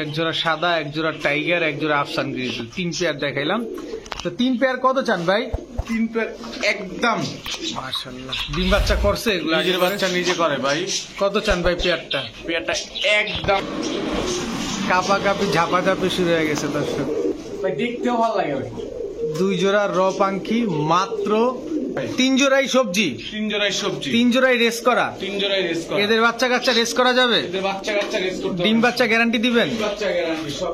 এক জোড়া সাদা, এক জোড়া টাইগার, এক জোড়া আফসান গ্রিজেল, 3 পেয়ার দেখাইলাম। তো 3 পেয়ার কত চান ভাই? 3 পেয়ার একদম মাশাআল্লাহ। ডিম বাচ্চা করছে এগুলো? নিজের বাচ্চা নিজে করে ভাই। কত চান ভাই পেয়ারটা? পেয়ারটা একদম কাপাকাপি ঝাপাঝাপি শুরু হয়ে গেছে দর্শক ভাই, দেখতেও ভালো লাগে ভাই। 2 জোড়া র পাঙ্খি মাত্র 3 জোড়াই সবজি, 3 জোড়াই সবজি, 3 জোড়াই রেস করা। 3 জোড়াই রেস করা। এদের বাচ্চা কাচ্চা রেস করা যাবে? এদের বাচ্চা কাচ্চা রেস করতে ডিম বাচ্চা গ্যারান্টি দিবেন? ডিম বাচ্চা গ্যারান্টি সব।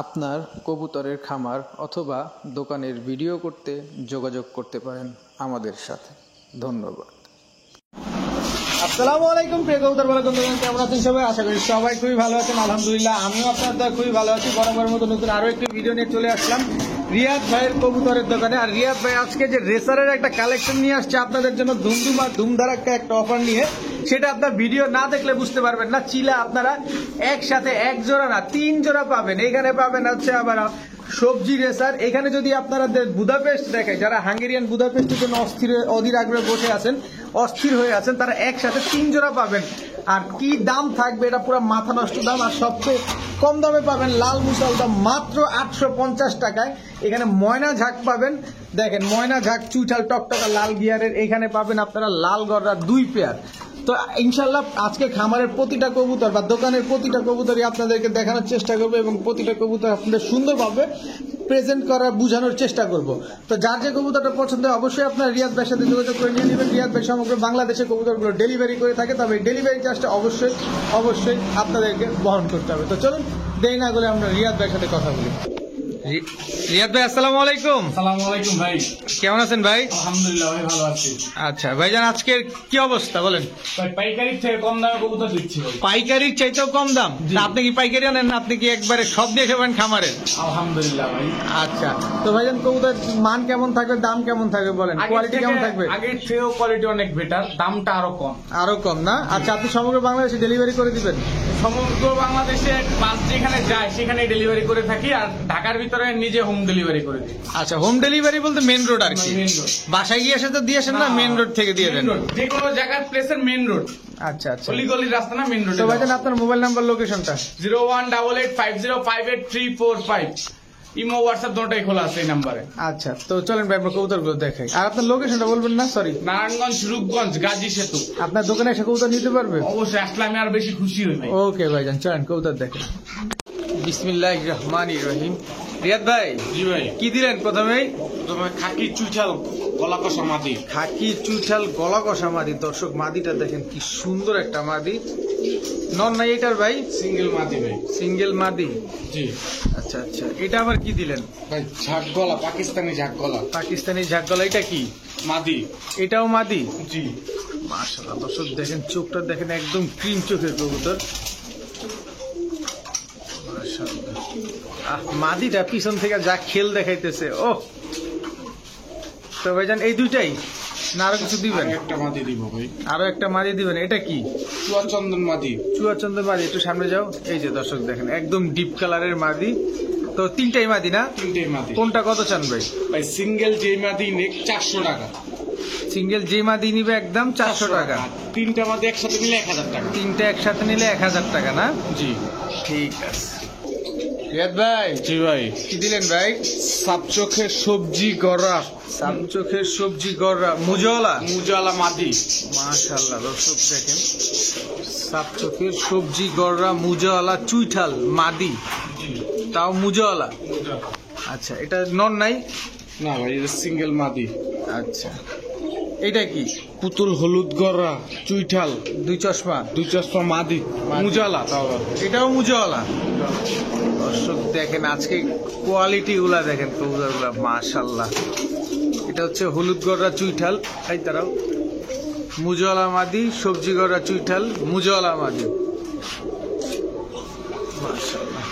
আপনার কবুতরের খামার অথবা দোকানের ভিডিও করতে যোগাযোগ করতে পারেন আমাদের সাথে। ধন্যবাদ। আসসালামু আলাইকুম প্রিয় কবুতর বন্ধু, কেমন আছেন সবাই? আশা করি সবাই খুবই ভালো আছেন। আলহামদুলিল্লাহ আমিও আপনাদের খুবই ভালো আছি। বরাবর মতো নতুন আরো একটি ভিডিও নিয়ে চলে আসলাম রিয়াদ ভাইয়ের কবুতরের দোকানে। আর রিয়াদ ভাই আজকে যে রেসারের একটা কালেকশন নিয়ে আসছে আপনাদের জন্য, ধুমধারাক্কা একটা অফার নিয়ে, সেটা আপনার ভিডিও না দেখলে বুঝতে পারবেন না। চিলা আপনারা একসাথে 1 জোড়া না 3 জোড়া পাবেন। এখানে পাবেন হচ্ছে আবার সবজি রেসার। এখানে যদি আপনারা বুদাপেস্ট দেখে, যারা হাঙ্গেরিয়ান বুদাপেস্টের জন্য অধীর আগ্রহে বসে আছেন, অস্থির হয়ে আছেন, তারা একসাথে 3 জোড়া পাবেন। আর কি দাম থাকবে, এটা পুরো মাথা নষ্ট দাম। আর সবচেয়ে কম দামে পাবেন লাল মুসালটা মাত্র 850 টাকায়। এখানে ময়না ঝাঁক পাবেন, দেখেন ময়না ঝাঁক চুইঠাল টকটকা লাল গিয়ারের। এখানে পাবেন আপনারা লাল গররা 2 পেয়ার। তো ইনশাল্লাহ আজকে খামারের প্রতিটা কবুতর বা দোকানের প্রতিটা কবুতরই আপনাদেরকে দেখানোর চেষ্টা করবো এবং প্রতিটা কবুতর আপনাদের সুন্দরভাবে প্রেজেন্ট করার বোঝানোর চেষ্টা করব। তো যার যে কবুতরটা পছন্দ হয় অবশ্যই আপনারা রিয়াদ ভাইয়ের সাথে যোগাযোগ করে নিয়ে নেবেন। রিয়াদ ভাই সমগ্র বাংলাদেশে কবুতরগুলো ডেলিভারি করে থাকে, তবে ডেলিভারি চার্জটা অবশ্যই আপনাদেরকে বহন করতে হবে। তো চলুন দেরি না করে আমরা রিয়াদ ভাইয়ের সাথে কথা বলি। রিয়াদ ভাই আসসালামু আলাইকুম। আসসালামু আলাইকুম ভাই, কেমন আছেন ভাই? আলহামদুলিল্লাহ ভাই, ভালো আছি। আচ্ছা ভাইজান, আজকের কি অবস্থা বলেন? ভাই পাইকারির থেকে কম দামে কবুতর দিচ্ছি ভাই। পাইকারির চাইতেও কম দাম? আপনি কি পাইকারি আনেন না আপনি কি একবারে সব দিয়ে খাবেন খামারে? আলহামদুলিল্লাহ ভাই। আচ্ছা, তো ভাইজান কবুতর মান কেমন থাকবে, দাম কেমন থাকবে বলেন, কোয়ালিটি কেমন থাকবে? আগের থেকেও কোয়ালিটি অনেক বেটার, দামটা আরো কম। আরো কম না? আচ্ছা, আপনি সমগ্র বাংলাদেশে ডেলিভারি করে দিবেন? সমগ্র বাংলাদেশে বাস যেখানে যায় সেখানে ডেলিভারি করে থাকি, আর ঢাকার ভিতরে নিজে হোম ডেলিভারি করে দিই। আচ্ছা, হোম ডেলিভারি বলতে মেন রোড আর কি? Main road. বাসায় গিয়ে এসে তো দিয়ে আসেন না, মেন রোড থেকে দিয়ে দেন? যে কোনো জায়গার প্লেসের মেন রোড। আচ্ছা আচ্ছা, গলির রাস্তা না, মেন রোড। তো ভাইজান আপনার মোবাইল নাম্বার লোকেশনটা? 01885058345। ইমো হোয়াটসঅ্যাপ দুটোই খোলা আছে এই নাম্বারে। আচ্ছা, তো চলেন ভাই আমরা কবুতরগুলো দেখাই। আর আপনার লোকেশনটা বলবেন না? সরি, নারায়ণগঞ্জ, রূপগঞ্জ, গাজী সেতু। আপনার দোকানে এসে কবুতর নিতে পারবে? অবশ্যই, আসলে আমি আরো বেশি খুশি হই ভাই। ওকে ভাইজান, চলেন কবুতর দেখেন। বিসমিল্লাহির রহমানির রহিম। রিয়াদ ভাই, জি ভাই। কি দিলেন প্রথমেই? তোমার খাকি চুইঠাল গলা কষা মাদি। খাকি চুইঠাল গলা কষা মাদি। দর্শক মাদিটা দেখেন কি সুন্দর একটা মাদি। নন নাই এটার ভাই? সিঙ্গেল মাদি ভাই। সিঙ্গেল মাদি, জি। আচ্ছা আচ্ছা, এটা আবার কি দিলেন ভাই? ঝাঁক গলা, পাকিস্তানি ঝাঁক গলা। পাকিস্তানি ঝাঁক গলা। এটা কি? মাদি। এটাও মাদি? জি। মাশাআল্লাহ দর্শক দেখেন চোখটা দেখেন, একদম ক্রিম চোখের কবুতর। মাশাআল্লাহ, মাদিটা পিছন থেকে যা খেল দেখাইতেছে। ও তো ভাইজান এই দুইটাই না আরো কিছু দিবেন? একটা মাদি দিব ভাই। আরো একটা মাদি দিবেন। এটা কি? চুয়াচন্দন মাদি। চুয়াচন্দন মাদি। একটু সামনে যাও। এই যে দর্শক দেখেন একদম ডিপ কালারের মাদি। তো 3টাই মাদি না? 3টাই মাদি। কোনটা কত চান ভাই? ভাই সিঙ্গেল যে মাদি নেক 400 টাকা। সিঙ্গেল যে মাদি নিবে একদম 400 টাকা। 3টা মাদি একসাথে নিলে 1000 টাকা। 3টা একসাথে নিলে 1000 টাকা না? জি। ঠিক আছে। রিয়াদ ভাই, জি ভাই। কি দিলেন ভাই? সাপ চোখের সবজি গড়া। সাপ চোখের সবজি গররা মুজওয়ালা। মুজালা মাদি। মাশাআল্লাহ দর্শক দেখেন, সাপ চোখের সবজি গররা মুজওয়ালা চুইঠাল মাদি, তাও মুজওয়ালা। আচ্ছা, এটা নন নাই? না ভাই, এটা সিঙ্গেল মাদি। আচ্ছা, এটা কি? পুতুল হলুদ গড়া চুইঠাল 2 চশমা। 2 চশমা মাদি। মুজালা তাও। এটাও মুজওয়ালা। দর্শক দেখেন আজকে কোয়ালিটি গুলা দেখেন কবুতর গুলা, মাশাআল্লাহ। এটা হচ্ছে হলুদ গড়া চুইঠাল, এই তারাও মুজওয়ালা মাদি, সবজি গড়া চুইঠাল মুজওয়ালা মাদি। মাশাআল্লাহ।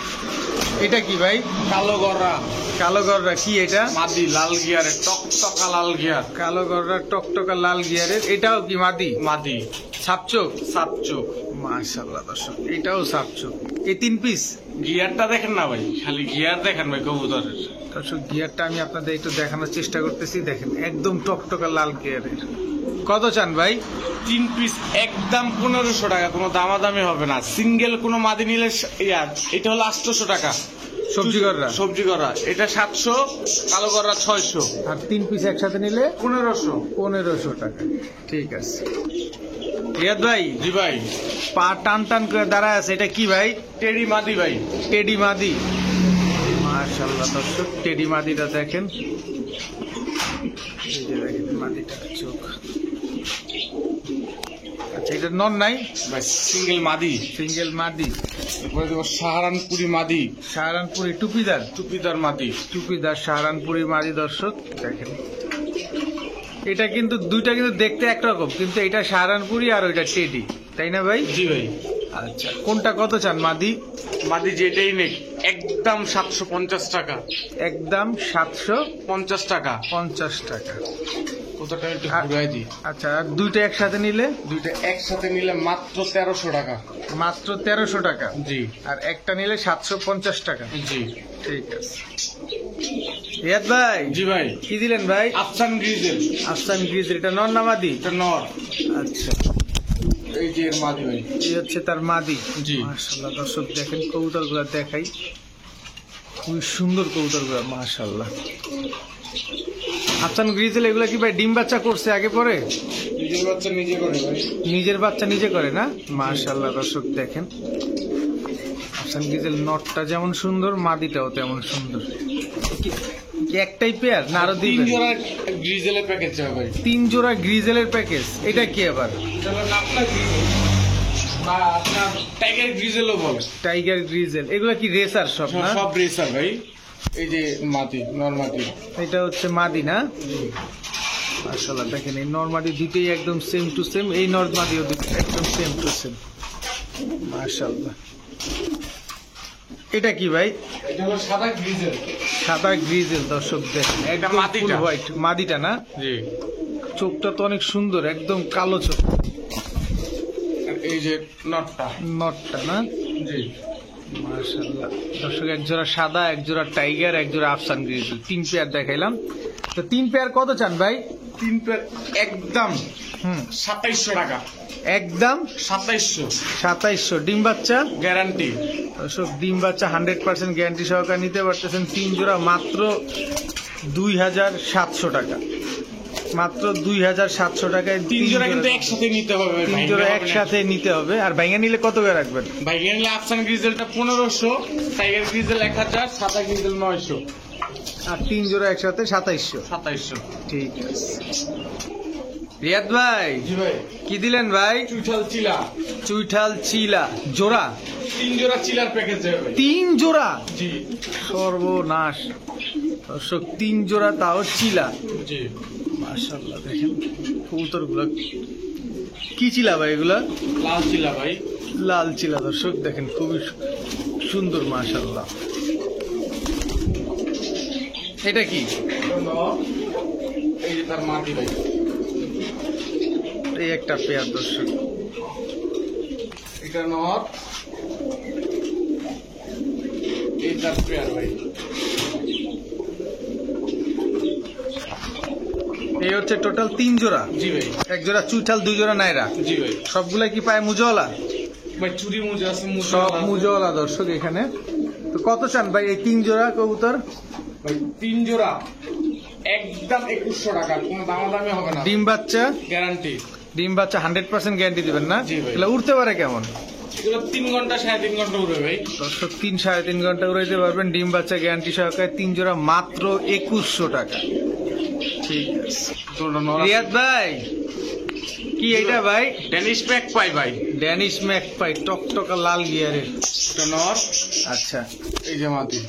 এটা কি ভাই? কালো গড়া। কালো গড়া কি এটা? মাদি, লাল গিয়ারের, টকটকা লাল গিয়ার। কালো গড়া টকটকা লাল গিয়ারের। এটাও কি মাদি? মাদি। সাপচোক। সাপচোক। মাশাআল্লাহ দর্শক, এটাও সাপচোক। এই 3 পিস। গিয়ারটা দেখেন না ভাই, খালি গিয়ার দেখেন ভাই কবুতরের। দর্শক গিয়ারটা আমি আপনাদের একটু দেখানোর চেষ্টা করতেছি। দেখেন একদম টকটকা লাল গিয়ারের। কত চান ভাই? 3 পিস একদম 1500 টাকা, কোনো দামাদামি হবে না। সিঙ্গেল কোনো মাদি নিলে এটা হলো 800 টাকা সবজি গররা, সবজি করা, এটা 700, কালো করা 600, আর 3 পিস একসাথে নিলে 1500 টাকা। ঠিক আছে রিয়াদ ভাই, জি ভাই। পা টান টান করে দাঁড়ায় আছে, এটা কি ভাই? টেডি মাদি ভাই। টেডি মাদি, মাশাআল্লাহ দর্শক, টেডি মাদিটা দেখেন, এই যে দেখেন মাদিটা চোখ। আচ্ছা এটা নন নাই ভাই, সিঙ্গেল মাদি। সিঙ্গেল মাদি। এরপরে দেবো সাহারানপুরি মাদি, সাহারানপুরি টুপিদার, টুপিদার মাদি। টুপিদার সাহারানপুরি মাদি দর্শক দেখেন। এটা কিন্তু দুইটা কিন্তু দেখতে একরকম, কিন্তু এটা সাহারানপুরি আর ওইটা টেডি, তাই না ভাই? জি ভাই। আচ্ছা কোনটা কত চান মাদি? মাদি যেটাই নেই একদম 750 টাকা, একদম 750 টাকা। 750 টাকা। কতটা একটু ঘুরাই দিই। আচ্ছা আর দুইটা একসাথে নিলে? দুইটা একসাথে নিলে মাত্র 1300 টাকা। মাত্র 1300 টাকা। জি। আর একটা নিলে 750 টাকা। জি ঠিক আছে রিয়াদ ভাই। জি ভাই। কি দিলেন ভাই? আফসান গ্রিজেল। আফসান গ্রিজেল, এটা নর না মাদি? এটা নর। আচ্ছা এই যে এর মাদি ভাই। এই হচ্ছে তার মাদি। জি। মাশাআল্লাহ দর্শক দেখেন কবুতরগুলো দেখাই, খুবই সুন্দর কবুতরগুলো মাশাআল্লাহ। আফসান গ্রিজেল এগুলা কি ভাই ডিম বাচ্চা করছে আগে পরে? নিজের বাচ্চা নিজে করে ভাই। নিজের বাচ্চা নিজে করে না? মাশাআল্লাহ দর্শক দেখেন আফসান গ্রিজেল, নটটা যেমন সুন্দর মাদিটাও তেমন সুন্দর। কি একটাই পেয়ার না আরো 3 দিবেন? জোড়া গ্রিজেলের প্যাকেজ হবে ভাই। 3 জোড়া গ্রিজেলের প্যাকেজ, এটা কি আবার? এটা হলো নাপলা গ্রিজেল বা আপনার টাইগার গ্রিজেলও বলে। টাইগার গ্রিজেল, এগুলা কি রেসার সব না? সব রেসার ভাই। এই যে মাটি, নর মাটি। এটা হচ্ছে মাদি না? মাশাআল্লাহ দেখেন এই নরমাদি দুটোই একদম সেম টু সেম, এই নরমাদিও দুটো একদম সেম টু সেম মাশাআল্লাহ। এটা কি ভাই? এটা হলো সাদা গ্রিজেল। সাদা গ্রিজেল দর্শক দেখেন, একদম মাদিটা। ফুল হোয়াইট মাদিটা না? জি। চোখটা তো অনেক সুন্দর, একদম কালো চোখ। আর এই যে নটটা। নটটা না? জি। মাশাআল্লাহ দর্শক, এক জোড়া সাদা, এক জোড়া টাইগার, এক জোড়া আফসান গ্রিজেল, 3 পেয়ার দেখাইলাম। তো 3 পেয়ার কত চান ভাই? 3 পেয়ার একদম 2700 টাকা। একদম 2700 ডিম বাচ্চা গ্যারান্টি। দর্শক ডিম বাচ্চা 100% গ্যারান্টি সহকারে নিতে পারতেছেন। 3 জোড়া মাত্র 2700 টাকা, মাত্র 2700 টাকায় 3 জোড়া কিন্তু একসাথে নিতে হবে। 3 জোড়া একসাথে নিতে হবে। আর ভাইঙ্গা নিলে কত করে রাখবেন? ভাই নিলে আফসান গ্রিজেলটা 1500, টাইগার গ্রিজেল 1000, সাদা গ্রিজেল 900। আর 3 জোড়া একসাথে 2700। ঠিক আছে রিয়াদ ভাই। জি ভাই। কি দিলেন ভাই? চুইঠাল চিলা। চুইঠাল চিলা জোড়া, 3 জোড়া চিলার প্যাকেজ যাবে। 3 জোড়া? জি। সর্বনাশ দর্শক, 3 জোড়া তাও চিলা। জি। মাশাআল্লাহ দেখেন কবুতর গুলা, কি চিলা ভাই এগুলা? লাল চিলা ভাই। লাল চিলা দর্শক দেখেন, খুবই সুন্দর মাশাআল্লাহ। এটা কি? এই যে তার মাটি ভাই। এই একটা পেয়ার দর্শক, এটা নর, এই তার পেয়ার ভাই। এই হচ্ছে টোটাল 3 জোড়া। জি ভাই। এক জোড়া চুইঠাল, 2 জোড়া নাইরা। জি ভাই। সবগুলা কি পায় মুজওয়ালা? ভাই চুরি মুজা আছে, সব মুজওয়ালা দর্শক এখানে। তো কত চান ভাই এই 3 জোড়া কবুতর? ভাই 3 জোড়া একদম 2100 টাকা, কোনো দামাদামি হবে না। ডিম বাচ্চা গ্যারান্টি। ডিম বাচ্চা 100% গ্যারান্টি দিবেন না? জি ভাই। এগুলা উঠতে পারে কেমন? এগুলো 3 ঘন্টা 3.5 ঘন্টা উড়বে ভাই। দর্শক 3-3.5 ঘন্টা উড়াইতে পারবেন ডিম বাচ্চা গ্যারান্টি সহকারে। 3 জোড়া মাত্র 2100 টাকা। ঠিক আছে রিয়াদ ভাই, কি এইটা ভাই? ড্যানিশ প্যাক পাই ভাই। ড্যানিশ ম্যাক পাই, টকটকা লাল গিয়ারের। এটা নর। আচ্ছা এই যে মাটি।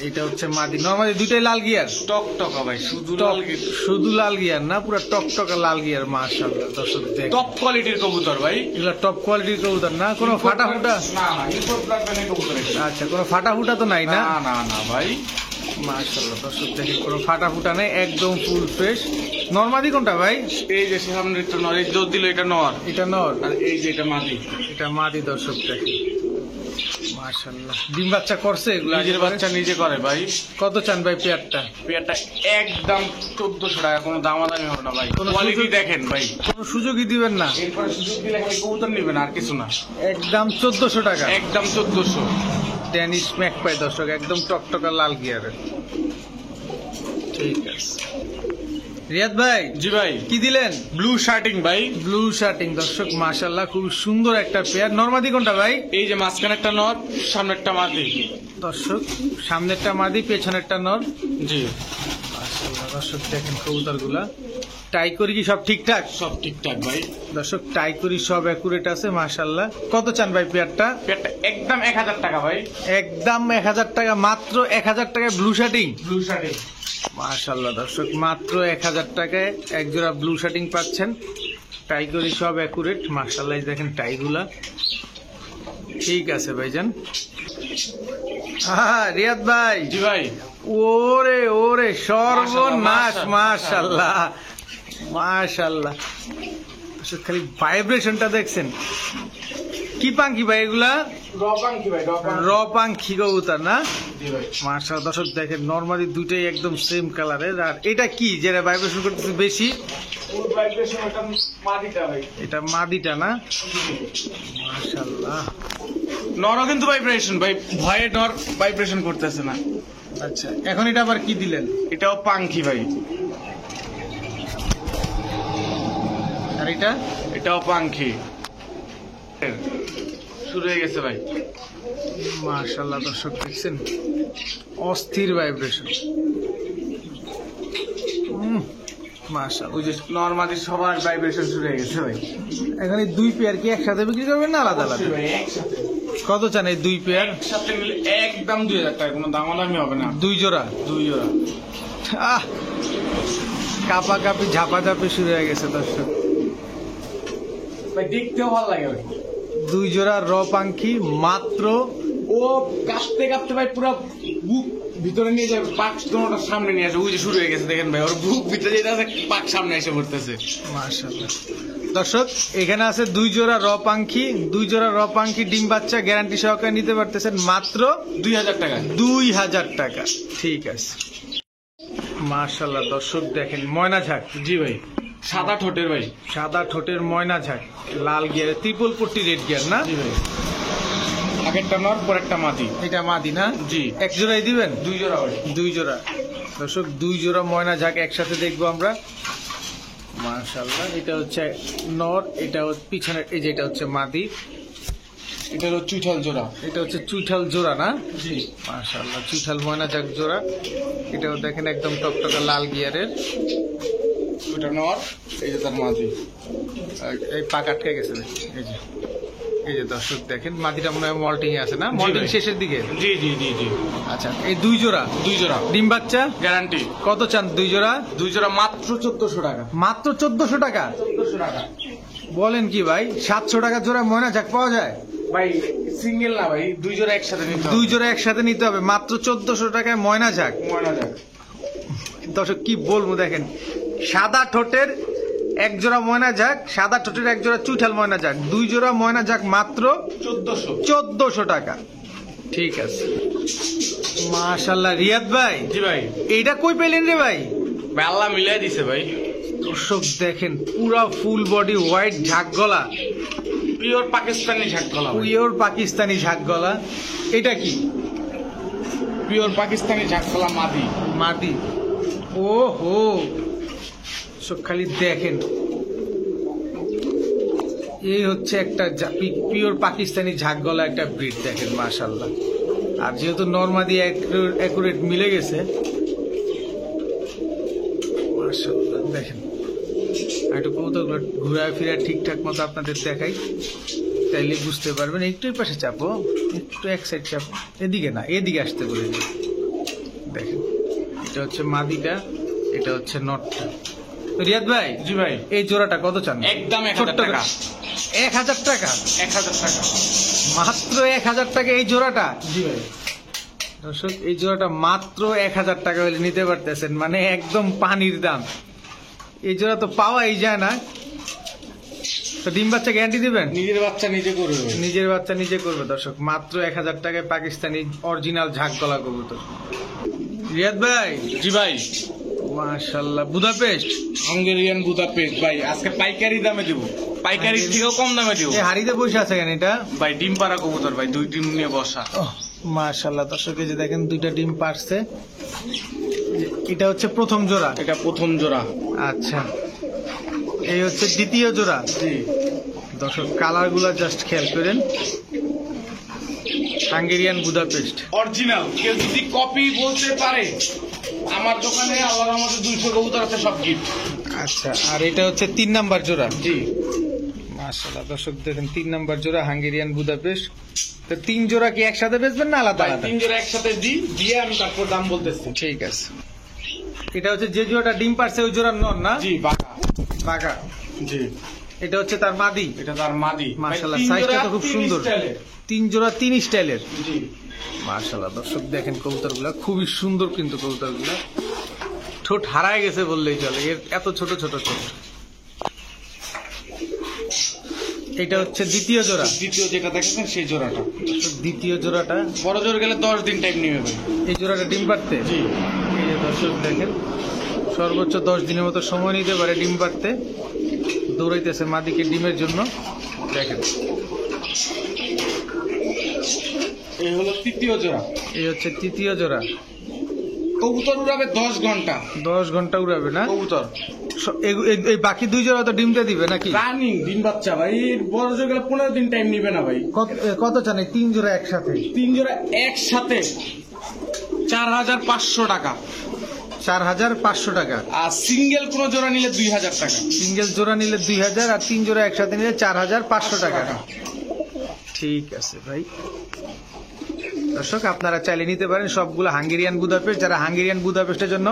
এটা হচ্ছে মাদি। নরমালি দুইটাই লাল গিয়ার? টকটকা ভাই, শুধু লাল। শুধু লাল গিয়ার না, পুরো টকটকা লাল গিয়ার মাশাআল্লাহ দর্শক দেখেন। টপ কোয়ালিটির কবুতর ভাই। এগুলা টপ কোয়ালিটির কবুতর না? কোনো ফাটা ফুটা? না না, ইম্পোর্ট ব্লাড ব্যানের কবুতর এটা। আচ্ছা কোনো ফাটা ফুটা তো নাই না? না না না ভাই। মাশাআল্লাহ দর্শক দেখেন, কোনো ফাটা ফুটা নেই, একদম ফুল ফ্রেশ। নরমাদি কোনটা ভাই? এই যে সামনে একটা নর, এই দুধ দিল এটা নর। এটা নর, আর এই যে এটা মাদি। এটা মাদি দর্শক দেখেন মাশাআল্লাহ, ডিম বাচ্চা করছে এগুলো? নিজের বাচ্চা নিজে করে ভাই। কত চান ভাই পেয়ারটা? পেয়ারটা একদম 1400 টাকা, কোনো দামাদামি হবে না ভাই। কোনো কোয়ালিটি সুযোগ- দেখেন ভাই। কোনো সুযোগই দিবেন না? এরপরে সুযোগ দিলে খালি কবুতর নিবেন, আর কিছু না। একদম 1400 টাকা। একদম 1400। ড্যানিশ ম্যাকপাই দর্শক, একদম টকটকা লাল গিয়ারের। ঠিক আছে রিয়াদ ভাই, জি ভাই। কি দিলেন? ব্লু শার্টিং ভাই। ব্লু শার্টিং দর্শক, মাশাআল্লাহ খুব সুন্দর একটা পেয়ার। নরমাদি কোনটা ভাই? এই যে মাঝখানে একটা নর, সামনে একটা মাদি। দর্শক সামনেরটা মাদি, পেছনেরটা নর। জি, মাশাআল্লাহ দর্শক দেখেন কবুতর গুলা। টাই করি কি সব ঠিকঠাক? সব ঠিকঠাক ভাই। দর্শক টাই করি সব অ্যাকুরেট আছে মাশাআল্লাহ। কত চান ভাই পেয়ারটা? পেয়ারটা একদম 1000 টাকা ভাই। একদম 1000 টাকা, মাত্র 1000 টাকায় ব্লু শার্টিং। ব্লু শার্টিং। মাশাআল্লাহ দর্শক, মাত্র 1000 টাকায় এক জোড়া ব্লু শার্টিং পাচ্ছেন। টাই করি সব অ্যাকুরেট মাশাআল্লাহ, এই দেখেন টাইগুলা। ঠিক আছে ভাইজান। রিয়াদ ভাই, জি ভাই। ওরে ওরে সর্বনাশ, মাশাআল্লাহ, মাশাআল্লাহ মাশাআল্লাহ। দর্শক খালি ভাইব্রেশনটা দেখছেন। কি পাঙ্কি ভাই এগুলা? রপাঙ্কি ভাই, র পাঙ্কি কবুতর না? জি ভাই। মাশাআল্লাহ দর্শক দেখেন, নরমালি দুইটাই একদম সেম কালারের। আর এটা কি যেটা ভাইব্রেশন করতেছে বেশি? ফুল ভাইব্রেশন, এটা মাদিটা ভাই। এটা মাদিটা না? মাশাআল্লাহ। নরও কিন্তু ভাইব্রেশন ভাই, ভয়ে নর ভাইব্রেশন করতেছে না। আচ্ছা, এখন এটা আবার কি দিলেন? এটাও পাঙ্কি ভাই। আর এটা? এটাও পাঙ্কি। শুরু হয়ে গেছে ভাই। মাশাআল্লাহ দর্শক দেখছেন, অস্থির ভাইব্রেশন। মাশাআল্লাহ। ওই যে নর্মালি সবার ভাইব্রেশন শুরু হয়ে গেছে ভাই। এখন এই দুই পেয়ার কি একসাথে বিক্রি করবেন না আলাদা আলাদা? ভাই একসাথে। কত চান এই দুই পেয়ার? একসাথে নিলে একদম 2000 টাকা, কোনো দামাদামি হবে না। দুই জোড়া? 2 জোড়া। আহ, কাপা কাপি ঝাপাঝাপি শুরু হয়ে গেছে দর্শক। ভাই দেখতেও ভালো লাগে ভাই। দুই জোড়া র পাঙ্কি মাত্র। ও কাঁপতে কাঁপতে ভাই পুরো বুক ভিতরে নিয়ে যাবে, পাক দোনোটা সামনে নিয়ে আসে। ওই যে শুরু হয়ে গেছে দেখেন ভাই, ওর বুক ভিতরে যেতে আছে, পাক সামনে এসে পড়তেছে। মাশাআল্লাহ দর্শক, এখানে আছে দুই জোড়া র পাঙ্কি। দুই জোড়া র পাঙ্কি ডিম বাচ্চা গ্যারান্টি সহকারে নিতে পারতেছেন মাত্র 2000 টাকা। 2000 টাকা। ঠিক আছে মাশাআল্লাহ দর্শক দেখেন, ময়না ঝাঁক। জি ভাই, সাদা ঠোঁটের ভাই। সাদা ঠোঁটের ময়না ঝাঁক, লাল গিয়ারে, ত্রিপল পট্টি রেড গিয়ার না? জি ভাই। আগেরটা নর, পরেরটা মাদি। এটা মাদি না? জি। এক জোড়াই দিবেন? 2 জোড়া ভাই। দুই জোড়া দর্শক, দুই জোড়া ময়না ঝাঁক একসাথে দেখবো আমরা। মাশাআল্লাহ, এটা হচ্ছে নর, এটা হচ্ছে পিছনের, এই যে এটা হচ্ছে মাদি, এটা হলো চুইঠাল জোড়া। এটা হচ্ছে চুইঠাল জোড়া না? জি। মাশাআল্লাহ, চুইঠাল ময়না ঝাঁক জোড়া। এটাও দেখেন একদম টকটকা লাল গিয়ারের। ওটা নর, এই যে তার মাদি। আর এই পাক আটকে গেছে, এই যে, এই যে দর্শক দেখেন, মাদিটা মনে হয় মল্টিং এ আছে না? মল্টিং ভাই। শেষের দিকে। জি জি জি জি। আচ্ছা, এই দুই জোড়া 2 জোড়া ডিম বাচ্চা গ্যারান্টি। কত চান দুই জোড়া? 2 জোড়া মাত্র 1400 টাকা। মাত্র 1400 টাকা? 1400 টাকা বলেন কি ভাই, 700 টাকা জোড়া ময়না ঝাঁক পাওয়া যায়? ভাই, সিঙ্গেল না ভাই, 2 জোড়া একসাথে নিতে হবে। দুই জোড়া একসাথে নিতে হবে মাত্র 1400 টাকায় ময়না ঝাঁক। ময়না যাক। দর্শক কি বলবো দেখেন, সাদা ঠোঁটের এক জোড়া ময়না ঝাঁক, সাদা ঠোঁটের এক জোড়া চুইঠাল ময়না ঝাঁক, দুই জোড়া ময়না ঝাঁক মাত্র 1400। 1400 টাকা। ঠিক আছে মাশাআল্লাহ। রিয়াদ ভাই, জি ভাই। এইটা কই পেলেন রে ভাই? ভাই আল্লাহ মিলাই দিছে ভাই। দর্শক দেখেন, পুরা ফুল বডি হোয়াইট ঝাঁক গলা, পিওর পাকিস্তানি ঝাক গলা। পিওর পাকিস্তানি ঝাঁক গলা। এটা কি? পিওর পাকিস্তানি ঝাক গলা মাদি। মাটি। ও হো, সব খালি দেখেন, এই হচ্ছে একটা পিওর পাকিস্তানি ঝাঁক গলা একটা ব্রিড দেখেন মাশাআল্লাহ। আর যেহেতু নরমাদি অ্যাকুরেট মিলে গেছে মাশাআল্লাহ দেখেন। আর একটু কৌতুক ঘুরা ফিরা ঠিকঠাক মতো আপনাদের দেখাই, তাইলে বুঝতে পারবেন। একটু এই পাশে চাপো, একটু এক সাইড চাপো, এদিকে না, এদিকে আসতে বলে দেখেন। এটা হচ্ছে মাদিটা, এটা হচ্ছে নটটা। রিয়াদ ভাই, জি ভাই। এই জোড়াটা কত চান? একদম 1000 ছোট্ট টাকা। 1000 টাকা? 1000 টাকা মাত্র 1000 টাকা এই জোড়াটা? জি ভাই। দর্শক, এই জোড়াটা মাত্র 1000 টাকা হলে নিতে পারতেছেন, মানে একদম পানির দাম। এই জোড়া তো পাওয়াই যায় না। তো ডিম বাচ্চা গ্যারান্টি দিবেন? নিজের বাচ্চা নিজে করবে ভাই। নিজের বাচ্চা নিজে করবে দর্শক, মাত্র 1000 টাকায় পাকিস্তানি অরিজিনাল ঝাঁক গলা কবুতর। রিয়াদ ভাই, জি ভাই, মাশাআল্লাহ, বুদাপেস্ট হাঙ্গেরিয়ান বুদাপেস্ট ভাই, আজকে পাইকারি দামে দিব, পাইকারি থেকেও কম দামে দিব এই হাড়িতে বসে আছে কেন এটা? ভাই। ডিম পাড়া কবুতর ভাই, 2 ডিম নিয়ে বসা। মাশাআল্লাহ দর্শক, এই যে দেখেন 2টা ডিম পারছে। এটা হচ্ছে প্রথম জোড়া। এটা প্রথম জোড়া। আচ্ছা, এই হচ্ছে দ্বিতীয় জোড়া। জি দর্শক কালার গুলা জাস্ট খেয়াল করেন, হাঙ্গেরিয়ান বুদাপেস্ট অরিজিনাল। কেউ যদি কপি বলতে পারে, আমার দোকানে আল্লাহর রহমতে 200 কবুতর আছে, সব গিফট। আচ্ছা, আর এটা হচ্ছে 3 নাম্বার জোড়া। জি মাশাআল্লাহ দর্শক দেখেন 3 নাম্বার জোড়া হাঙ্গেরিয়ান বুদাপেস্ট। তো 3 জোড়া কি একসাথে বেচবেন না আলাদা ভাই, আলাদা? 3 জোড়া একসাথে দিয়ে আমি তারপর দাম বলতেছি। ঠিক আছে। এটা হচ্ছে যে জোড়াটা ডিম পারছে ওই জোড়ার নর না? জি বাঁকা। বাঘা। জি এটা হচ্ছে তার মাদি। এটা তার মাদি। মাশাআল্লাহ, ভাই, 3 সাইজটা জোড়া তো খুব 3 সুন্দর। স্টাইলের। 3 জোড়া 3 স্টাইলের। জি মাশাআল্লাহ দর্শক দেখেন কবুতরগুলা খুবই সুন্দর, কিন্তু কবুতরগুলা ঠোঁট হারায় গেছে বললেই চলে, এর এত ছোট ছোট ঠোঁট। এটা হচ্ছে দ্বিতীয় জোড়া। দ্বিতীয় যেটা দেখেছেন সেই জোড়াটা। দ্বিতীয় জোড়াটা বড় জোর গেলে 10 দিন টাইম নেবে ভাই। এই জোড়াটা ডিম পারতে। জি এই যে দর্শক দেখেন, সর্বোচ্চ 10 দিনের মতো সময় নিতে পারে ডিম পারতে। দৌড়াইতেছে মাদিকে ডিমের জন্য, দেখেন। এই হলো তৃতীয় জোড়া। এই হচ্ছে তৃতীয় জোড়া। কবুতর উড়াবে 10 ঘন্টা। 10 ঘন্টা উড়াবে না? কবুতর এই বাকি 2 জোড়া তো ডিমটা দিবে নাকি? রানিং ডিম বাচ্চা ভাই। বড় জোর গেলে 15 দিন টাইম নিবে না ভাই। কত চান এই 3 জোড়া একসাথে? 3 জোড়া একসাথে 4500 টাকা। 4500 টাকা। আর সিঙ্গেল কোন জোড়া নিলে 2000 টাকা। সিঙ্গেল জোড়া নিলে 2000, আর 3 জোড়া একসাথে নিলে 4500 টাকা। ঠিক আছে ভাই। দর্শক আপনারা চাইলে নিতে পারেন সবগুলো হাঙ্গেরিয়ান বুদাপেস্ট। যারা হাঙ্গেরিয়ান বুদাপেস্টের জন্য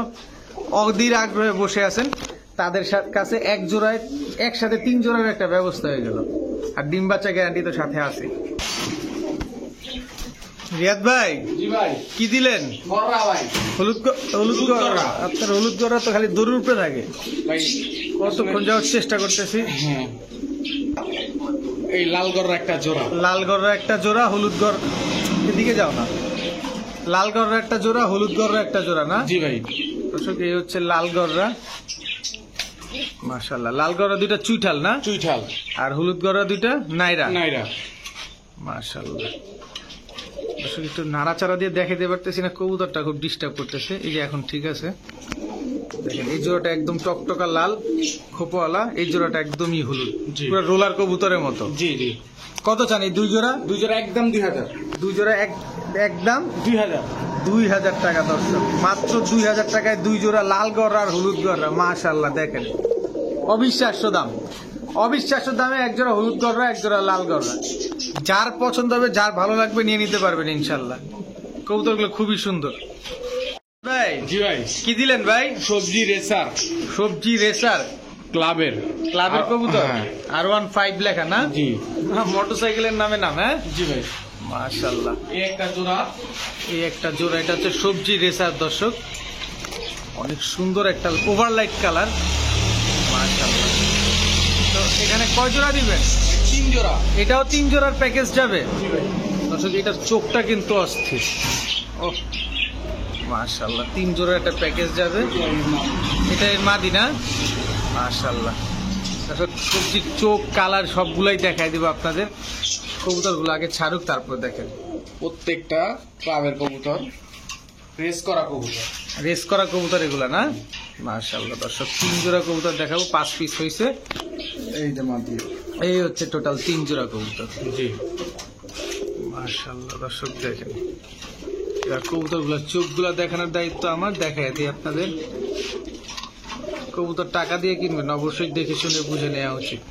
অধীর আগ্রহে বসে আছেন, তাদের কাছে এক জোড়ায় একসাথে 3 জোড়ার একটা ব্যবস্থা হয়ে গেল, আর ডিম বাচ্চা গ্যারান্টি তো সাথে আছে। রিয়াদ ভাই, জি ভাই, কি দিলেন? গররা ভাই। হলুদ হলুদ গররা। গররা। আপনার হলুদ গররা তো খালি দড়ির উপরে থাকে। ভাই কতক্ষণ যাওয়ার চেষ্টা করতেছি। হ্যাঁ, এই লাল গররা একটা জোড়া। লাল গররা একটা জোড়া, হলুদ গর, এদিকে যাও না। লাল গররা একটা জোড়া, হলুদ গররা একটা জোড়া না? জি ভাই। দর্শক এই হচ্ছে লাল গররা। মাশাআল্লাহ, লাল গররা 2টা চুইঠাল না? চুইঠাল। আর হলুদ গররা 2টা নাইরা। নাইরা। মাশাআল্লাহ দর্শক একটু নাড়াচাড়া দিয়ে দেখাতে পারতেছি না, কবুতরটা খুব ডিস্টার্ব করতেছে। এই যে এখন ঠিক আছে, দেখেন এই জোড়াটা একদম টকটকা লাল খোপাওয়ালা, এই জোড়াটা একদমই হলুদ, জি। পুরো রোলার কবুতরের মতো। জি জি। কত চান এই 2 জোড়া? 2 জোড়া একদম 2000। 2 জোড়া একদম 2000। 2000 টাকা দর্শক, মাত্র 2000 টাকায় 2 জোড়া লাল গররা আর হলুদ গররা। মাশাআল্লাহ দেখেন, অবিশ্বাস্য দাম। অবিশ্বাস্য দামে 1 জোড়া হলুদ গররা, 1 জোড়া লাল গররা। যার পছন্দ হবে, যার ভালো লাগবে নিয়ে নিতে পারবেন ইনশাল্লাহ। কবুতরগুলো খুবই সুন্দর। ভাই, জি ভাই, কি দিলেন ভাই? সবজি রেসার। সবজি রেসার ক্লাবের কবুতর। হ্যাঁ। R15 লেখা না? জি মোটরসাইকেলের নামে নাম। হ্যাঁ জি ভাই। মাশাআল্লাহ, এই একটা জোড়া। এই একটা জোড়া। এটা হচ্ছে সবজি রেসার দর্শক, অনেক সুন্দর একটা ওভারলাইট কালার। মাশাআল্লাহ। তো এখানে কয় জোড়া দিবেন? 3 জোড়া। এটাও 3 জোড়ার প্যাকেজ যাবে জি ভাই। দর্শক। এটার চোখটা কিন্তু অস্থির। ও মাশাআল্লাহ, 3 জোড়ার একটা প্যাকেজ যাবে। এটা এর মাদি না? মাশাআল্লাহ দর্শক, সবজির চোখ কালার সবগুলাই দেখাই দেবো আপনাদের। কবুতরগুলো আগে ছাড়ুক, তারপর দেখেন। প্রত্যেকটা ক্লাবের কবুতর, রেস করা কবুতর। রেস করা কবুতর এগুলা না? মাশাআল্লাহ দর্শক, 3 জোড়া কবুতর দেখাবো, 5 পিস হয়েছে। এই যে মাদি। এই হচ্ছে টোটাল 3 জোড়া কবুতর। জি মাশাআল্লাহ দর্শক দেখেন, এবার কবুতরগুলোর চোখগুলা দেখানোর দায়িত্ব আমার, দেখাই দিই আপনাদের। কবুতর টাকা দিয়ে কিনবেন, অবশ্যই দেখে শুনে বুঝে নেওয়া উচিত।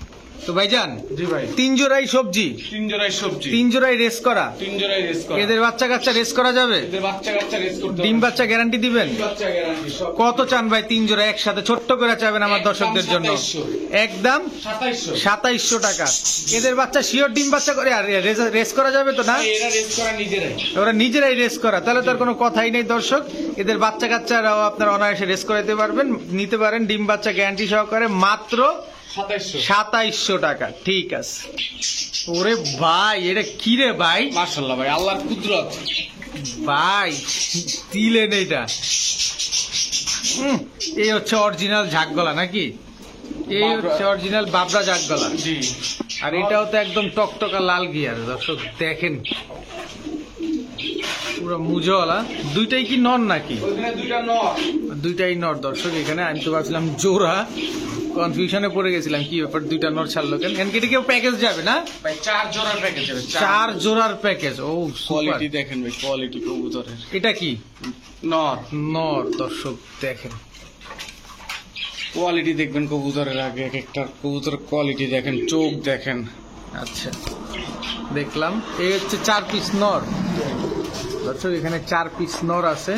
তো ভাইজান, জি ভাই, 3 জোড়াই সবজি, 3 জোড়াই সবজি, 3 জোড়াই রেস করা। 3 জোড়াই রেস করা। এদের বাচ্চা কাচ্চা রেস করা যাবে? এদের বাচ্চা কাচ্চা রেস করতে ডিম বাচ্চা গ্যারান্টি দিবেন? ডিম বাচ্চা গ্যারান্টি সব। কত চান ভাই 3 জোড়া একসাথে? ছোট্ট করে চাবেন আমার একদম দর্শকদের জন্য। 2700 একদম 2700 2700 টাকা। এদের বাচ্চা শিওর ডিম বাচ্চা করে, আর রেস করা যাবে তো না? এরা রেস করা নিজেরাই। ওরা নিজেরাই রেস করা, তাহলে তার কোনো কথাই নেই দর্শক। এদের বাচ্চা কাচ্চারাও আপনারা অনায়াসে রেস করাতে পারবেন, নিতে পারেন ডিম বাচ্চা গ্যারান্টি সহকারে, মাত্র 2700 টাকা। ঠিক আছে। ওরে ভাই এটা কি রে ভাই? মাশাআল্লাহ ভাই, আল্লাহর কুদরত ভাই দিলেন এটা। এই হচ্ছে অরিজিনাল ঝাকগলা নাকি? এই হচ্ছে অরিজিনাল বাবরা ঝাকগলা। জি। আর এটাও তো একদম টকটকা লাল গিয়ার দর্শক দেখেন, পুরো মুজওয়ালা। দুইটাই কি নর নাকি? ওখানে দুইটা নর। দুইটাই নর দর্শক। এখানে আমি তো ভাবছিলাম জোড়া, কনফিউশনে পড়ে গেছিলাম কি ব্যাপার, দুইটা নর ছাড়লো কেন? কেটে কেউ প্যাকেজ যাবে না ভাই 4 জোড়ার প্যাকেজ হবে। 4 জোড়ার প্যাকেজ। ও কোয়ালিটি দেখেন ভাই, কোয়ালিটি কবুতরের। এটা কি নর। নর দর্শক দেখেন, কোয়ালিটি দেখবেন কবুতরের আগে, এক একটা কবুতরের কোয়ালিটি দেখেন, চোখ দেখেন। আচ্ছা দেখলাম। এই হচ্ছে 4 পিস নর দর্শক। এখানে 4 পিস নর আছে।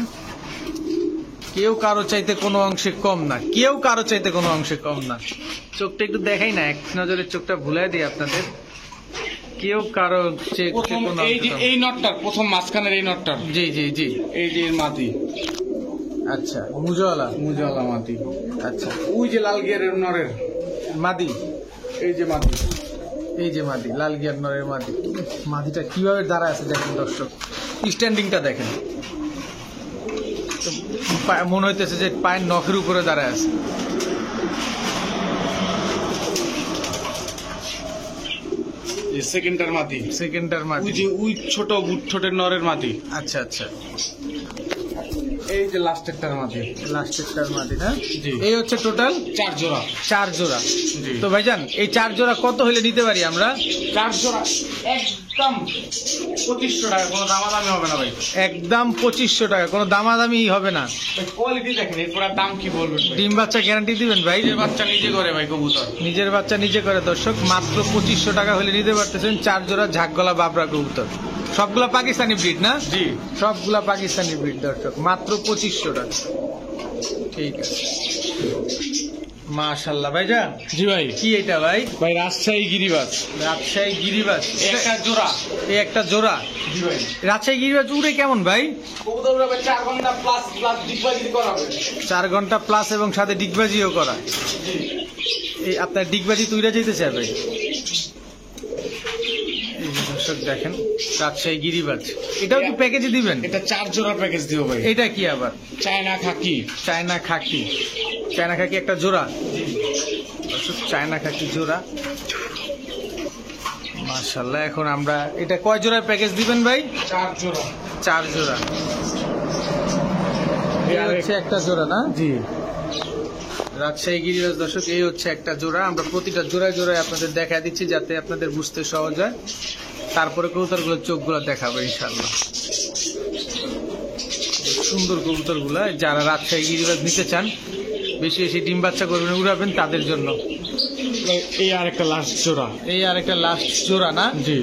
কেউ কারো চাইতে কোনো অংশে কম না, কেউ কারো চাইতে কোনো অংশে কম না। চোখটা একটু দেখাই না, এক নজরে চোখটা ভুলাই দিই আপনাদের। কেউ কারো চেয়ে প্রথম কোনো এই যে অংশে কম। এই নটটার প্রথম মাঝখানের এই নটটার, জি জি জি। এই যে এর মাটি, আচ্ছা মুজওয়ালা। মুজালা মাটি। আচ্ছা ওই যে লাল গিয়ারের নরের, মাদি। এই যে মাটি। এই যে মাদি, লাল গিয়ার নরের মাদি। মাদিটা কিভাবে দাঁড়ায় আছে দেখেন দর্শক, স্ট্যান্ডিংটা দেখেন। তো মনে হইতেছে যে পায়ের নখের উপরে দাঁড়ায় আছে। এই সেকেন্ডটার মাটি, সেকেন্ডার ওই মাদি। যে ওই ছোট বুট ঠোঁটের নরের মাটি। আচ্ছা আচ্ছা। এই যে লাস্টেরটার মাটি। লাস্টেরটার মাদি না? জি। এই হচ্ছে টোটাল 4 জোড়া। 4 জোড়া। জি। তো ভাইজান এই 4 জোড়া কত হলে নিতে পারি আমরা? 4 জোড়া একদম 2500 টাকা, কোনো দামাদামি হবে না ভাই। একদম 2500 টাকা, কোনো দামাদামি হবে না। ভাই কোয়ালিটি দেখেন, এরপর আর দাম কি বলবেন ভাই? ডিম বাচ্চা গ্যারান্টি দিবেন ভাই? নিজের বাচ্চা নিজে করে ভাই কবুতর। নিজের বাচ্চা নিজে করে দর্শক। মাত্র 2500 টাকা হলে নিতে পারতেছেন 4 জোড়া ঝাকগলা বাবরা কবুতর। সবগুলা পাকিস্তানি ব্রিড না? জি। সবগুলা পাকিস্তানি ব্রিড দর্শক, মাত্র 2500 টাকা। ঠিক আছে, মাশাআল্লাহ। ভাইজান জি ভাই। কি এটা ভাই? ভাই রাজশাহী গিরিবাজ, রাজশাহী গিরিবাজ। একটা জোড়া। এই একটা জোড়া। জি ভাই। রাজশাহী গিরিবাজ উড়ে কেমন ভাই? কবুতর ভাই 4 ঘন্টা প্লাস প্লাস ডিগবাজি করাবে। 4 ঘন্টা প্লাস এবং সাথে ডিগবাজিও করা। জি। এই আপনার ডিগবাজি তুইরা যেতে চায় ভাই? এই যে দর্শক দেখেন রাজশাহী গিরিবাজ। এটাও কি প্যাকেজে দিবেন? এটা 4 জোড়ার প্যাকেজ দিও ভাই। এটা কি আবার? চায়না খাকি। চায়না খাকি। চায়না খাকি একটা জোড়া। দর্শক চায়না খাকি জোড়া। মাশাআল্লাহ। এখন আমরা এটা কয় জোড়ার প্যাকেজ দিবেন ভাই? 4 জোড়া। 4 জোড়া। এই হচ্ছে একটা জোড়া না? জি। রাজশাহী গিরিবাজ দর্শক, এই হচ্ছে একটা জোড়া। আমরা প্রতিটা জোড়ায় জোড়ায় আপনাদের দেখা দিচ্ছি যাতে আপনাদের বুঝতে সহজ হয়। তারপরে কবুতরগুলোর চোখগুলো দেখাবো ইনশাল্লাহ। সুন্দর কবুতরগুলো যারা রাজশাহী গিরিবাজ নিতে চান, বেশি বেশি ডিম বাচ্চা করবেন উড়াবেন তাদের জন্য। এই আর একটা লাস্ট জোড়া। এই আর একটা লাস্ট জোড়া না? জি।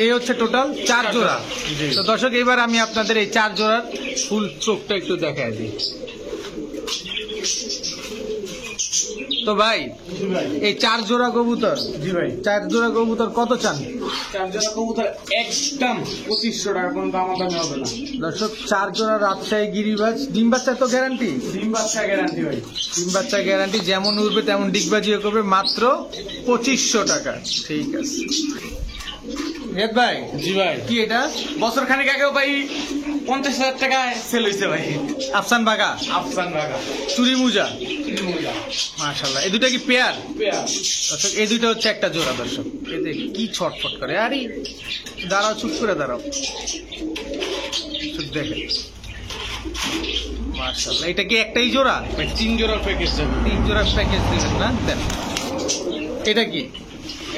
এই হচ্ছে টোটাল 4 জোড়া। জি। তো দর্শক এবার আমি আপনাদের এই 4 জোড়ার ফুল চোখটা একটু দেখায় দিই। তো ভাই জি ভাই। এই 4 জোড়া কবুতর, জি ভাই। 4 জোড়া কবুতর কত চান? 4 জোড়া কবুতর একদম 2500 টাকা, কোনো দামাদামি হবে না। দর্শক 4 জোড়া রাজশাহী গিরিবাজ। ডিম বাচ্চা তো গ্যারান্টি? ডিম বাচ্চা গ্যারান্টি ভাই। ডিম বাচ্চা গ্যারান্টি, যেমন উঠবে তেমন ডিগবাজিও করবে, মাত্র 2500 টাকা। ঠিক আছে রেদ ভাই। জি ভাই। কি এটা? বছর খানিক আগেও ভাই 50,000 টাকায় সেল হয়েছে ভাই। আফসান বাগা, আফসান বাগা। চুরি মুজা। মাশাআল্লাহ। এই দুটা কি পেয়ার? পেয়ার। দর্শক এই দুইটা হচ্ছে একটা জোড়া দর্শক। এতে কি ছটফট করে, আরে দাঁড়াও, চুপ করে দাঁড়াও। দেখে মাশাআল্লাহ। এটা কি একটাই জোড়া? ভাই 3 জোড়ার প্যাকেজ যাবে। 3 জোড়ার প্যাকেজ দিবেন না? দেন। এটা কি?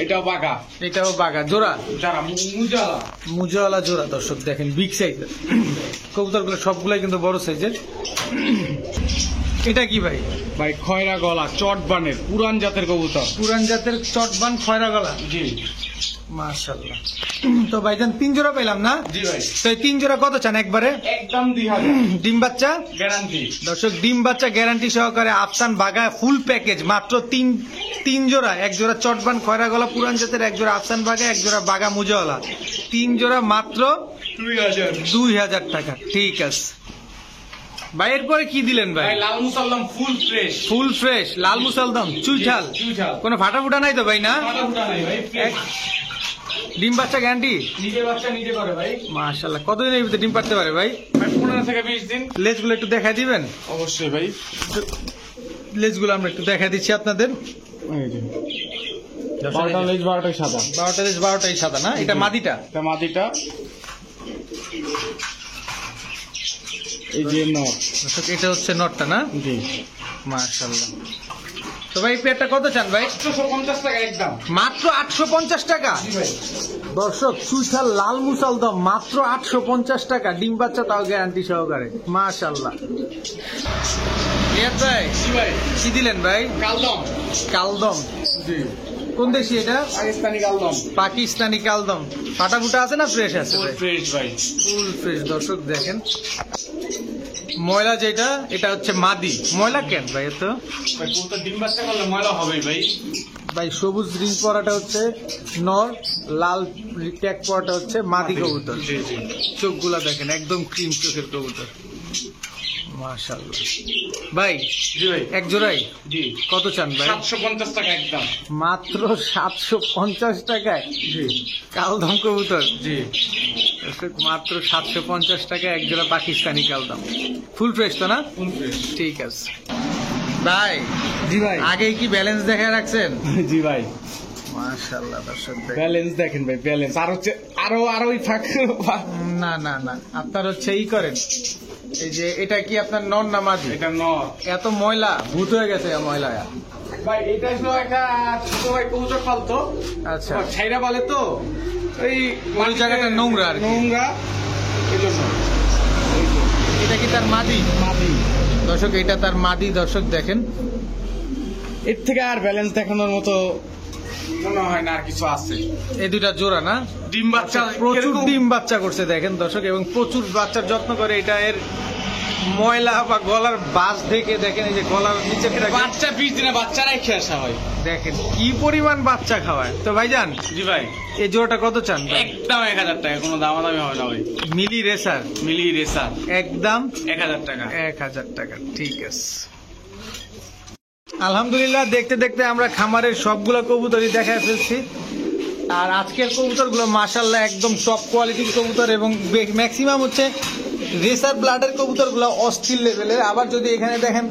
এটাও বাগা। এটাও বাগা জোড়া। যারা মুজালা। মুজাওয়ালা জোড়া দর্শক দেখেন, বিগ সাইজের কবুতরগুলো সবগুলাই কিন্তু বড় সাইজের। এটা কি ভাই? ভাই খয়রা গলা, চটবানের পুরান জাতের কবুতর। পুরান জাতের চটবান খয়রা গলা। জি। মাশাআল্লাহ। তো ভাইজান 3 জোড়া পেলাম না? জি ভাই। তো এই 3 জোড়া কত চান একবারে? একদম 2000 ডিম বাচ্চা গ্যারান্টি। দর্শক, ডিম বাচ্চা গ্যারান্টি সহকারে আফসান বাগা ফুল প্যাকেজ মাত্র 3 জোড়া। 1 জোড়া চটবান খয়রা গলা পুরান জাতের, 1 জোড়া আফসান বাগা, 1 জোড়া বাগা মুজাওয়ালা। 3 জোড়া মাত্র 2000। 2000 টাকা। ঠিক আছে। ভাই এরপরে কি দিলেন ভাই? ভাই লাল মুসাল্লাম ফুল ফ্রেশ। ফুল ফ্রেশ লাল মুসালদম চুইঝাল, চুইঝাল। কোনো ফাটা ফুটা নাই তো ভাই? না ফাটা ফুটা নাই ভাই, fresh। ডিম বাচ্চা গ্যারান্টি? নিজে বাচ্চা নিজে করে ভাই। মাশাআল্লাহ, কতদিনের ভিতরে ডিম পারতে পারে ভাই? ভাই 15 থেকে 20 দিন। লেজগুলো একটু দেখা দিবেন? অবশ্যই ভাই। লেজগুলো আমরা একটু দেখা দিচ্ছি আপনাদের। এই যে 12টা লেজ 12টাই সাদা। 12টা লেজ 12টাই সাদা না? এটা মাদিটা? এটা মাদিটা। এই যে নর। দর্শক এটা হচ্ছে নটটা না? জি। মাশাআল্লাহ। তো ভাই পেয়ারটা কত চান ভাই? 850 টাকা একদম। মাত্র 850 টাকা? জি ভাই। দর্শক চুইঝাল লাল মুসালদম মাত্র 850 টাকা, ডিম বাচ্চা তাও গ্যারান্টি সহকারে। মাশাআল্লাহ। রিয়াদ ভাই জি ভাই। কি দিলেন ভাই? কালদম। কালদম? জি। কোন দেশি এটা? পাকিস্তানি কালদম। পাকিস্তানি কালদম। ফাটা ফুটা আছে না ফ্রেশ আছে ফুল ভাই? ফ্রেশ ভাই। Full fresh. দর্শক দেখেন ময়লা যেটা এটা হচ্ছে মাদি। ময়লা কেন ভাই? এত ভাই কবুতর ডিম বাচ্চা করলে ময়লা হবে ভাই। ভাই সবুজ রিং পরাটা হচ্ছে নর, লাল ট্যাগ পরাটা হচ্ছে মাদি কবুতর। জি জি। চোখগুলা দেখেন একদম ক্রিম চোখের কবুতর। মাশাআল্লাহ। ভাই জি ভাই। এক জোড়াই জি। কত চান ভাই? 750 টাকা একদম। মাত্র 750 টাকায় জি কালদম কবুতর। জি। দর্শক, মাত্র 750 টাকায় এক জোড়া পাকিস্তানি কালদম। ফুল ফ্রেশ তো না? Full fresh. ঠিক আছে ভাই। জি ভাই। আগে কি ব্যালেন্স দেখা রাখছেন? জি ভাই। মাশাআল্লাহ। দর্শক দেখেন। ব্যালেন্স দেখেন ভাই, ব্যালেন্স আর হচ্ছে আরো ওই ফাঁক। না না না, আপনার হচ্ছে ই করেন, এই যে এটা কি আপনার নন না মাদি? এটা নর। এত ময়লা ভূত হয়ে গেছে ময়লা। ভাই এটা হলো একটা ছোট ভাই কবুতর পালতো। আচ্ছা, ছাইরা বলে তো ওই ওই জায়গাটা নোংরা আর কি। নোংরা এই জন্য। এটা কি তার মাদি? মাদি। দর্শক এটা তার মাদি। দর্শক দেখেন এর থেকে আর ব্যালেন্স দেখানোর মতো মনে হয় না আর কিছু আছে। এই দুইটা জোড়া না? ডিম বাচ্চা প্রচুর এরকম- ডিম বাচ্চা করছে দেখেন দর্শক, এবং প্রচুর বাচ্চার যত্ন করে। এটা এর ময়লা বা গলার বাস থেকে দেখেন, এই যে গলার নিচে বাচ্চা 20 দিনে বাচ্চারাই খেয়ে আসা হয়। দেখেন কি পরিমাণ বাচ্চা খাওয়ায়। তো ভাইজান জি ভাই। এই জোড়াটা কত চান ভাই? একদম 1000 টাকা, কোনো দামাদামি হবে না ভাই। মিলি রেসার মিলি রেসার একদম 1000 টাকা। 1000 টাকা। ঠিক আছে। আলহামদুলিল্লাহ, দেখতে দেখতে আমরা খামারের সবগুলো কবুতরই দেখায় ফেলছি। আর আজকের কবুতরগুলো মাশাআল্লাহ একদম টপ কোয়ালিটির কবুতর, এবং ম্যাক্সিমাম হচ্ছে রেসার ব্লাডের কবুতরগুলো অস্থির লেভেলের। আবার যদি এখানে দেখেন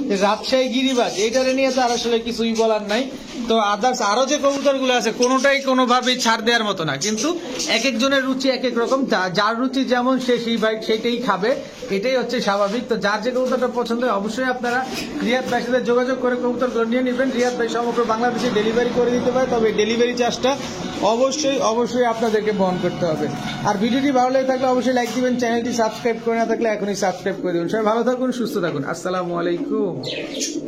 যে রাজশাহী গিরিবাজ, এইটারে নিয়ে তো আর আসলে কিছুই বলার নাই। তো আদার্স আরো যে কবুতরগুলো আছে কোনোটাই কোনোভাবেই ছাড় দেওয়ার মতো না, কিন্তু এক একজনের রুচি এক এক রকম। যার রুচি যেমন সে সেইটাই খাবে, এটাই হচ্ছে স্বাভাবিক। তো যার যে কবুতরটা পছন্দ হয় অবশ্যই আপনারা রিয়াদ ভাইয়ের সাথে যোগাযোগ করে কবুতরগুলো নিয়ে নেবেন। রিয়াদ ভাই সমগ্র বাংলাদেশে ডেলিভারি করে দিতে পারে, তবে ডেলিভারি চার্জটা অবশ্যই আপনাদেরকে বহন করতে হবে। আর ভিডিওটি ভালো লেগে থাকলে অবশ্যই লাইক দিবেন, চ্যানেলটি সাবস্ক্রাইব করে না থাকলে এখনই সাবস্ক্রাইব করে দেবেন। সবাই ভালো থাকুন, সুস্থ থাকুন। আসসালামু আলাইকুম।